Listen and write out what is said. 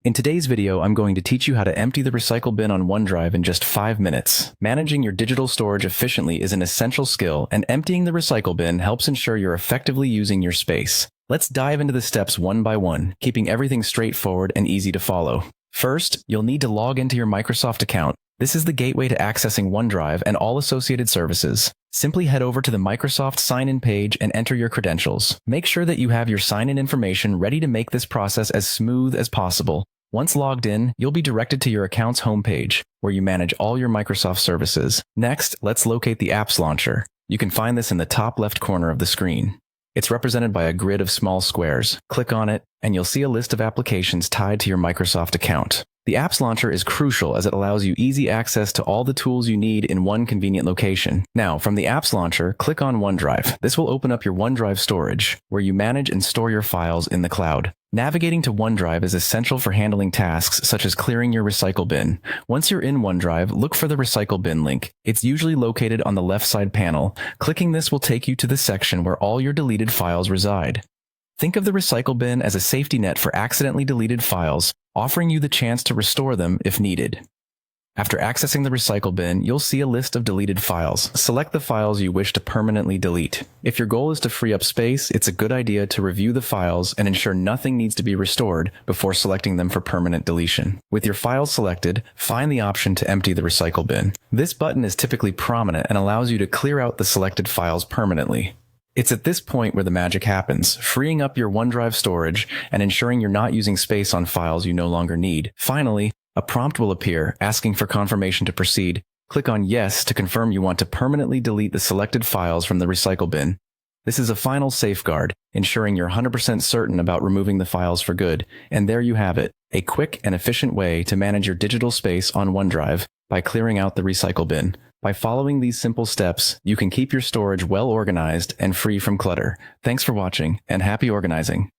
In today's video, I'm going to teach you how to empty the recycle bin on OneDrive in just 5 minutes. Managing your digital storage efficiently is an essential skill, and emptying the recycle bin helps ensure you're effectively using your space. Let's dive into the steps one by one, keeping everything straightforward and easy to follow. First, you'll need to log into your Microsoft account. This is the gateway to accessing OneDrive and all associated services. Simply head over to the Microsoft sign-in page and enter your credentials. Make sure that you have your sign-in information ready to make this process as smooth as possible. Once logged in, you'll be directed to your account's homepage, where you manage all your Microsoft services. Next, let's locate the Apps Launcher. You can find this in the top left corner of the screen. It's represented by a grid of small squares. Click on it, and you'll see a list of applications tied to your Microsoft account. The Apps Launcher is crucial as it allows you easy access to all the tools you need in one convenient location. Now, from the Apps Launcher, click on OneDrive. This will open up your OneDrive storage, where you manage and store your files in the cloud. Navigating to OneDrive is essential for handling tasks such as clearing your recycle bin. Once you're in OneDrive, look for the recycle bin link. It's usually located on the left side panel. Clicking this will take you to the section where all your deleted files reside. Think of the recycle bin as a safety net for accidentally deleted files, offering you the chance to restore them if needed. After accessing the recycle bin, you'll see a list of deleted files. Select the files you wish to permanently delete. If your goal is to free up space, it's a good idea to review the files and ensure nothing needs to be restored before selecting them for permanent deletion. With your files selected, find the option to empty the recycle bin. This button is typically prominent and allows you to clear out the selected files permanently. It's at this point where the magic happens, freeing up your OneDrive storage and ensuring you're not using space on files you no longer need. Finally, a prompt will appear asking for confirmation to proceed. Click on Yes to confirm you want to permanently delete the selected files from the recycle bin. This is a final safeguard, ensuring you're 100% certain about removing the files for good. And there you have it, a quick and efficient way to manage your digital space on OneDrive by clearing out the recycle bin. By following these simple steps, you can keep your storage well organized and free from clutter. Thanks for watching, and happy organizing.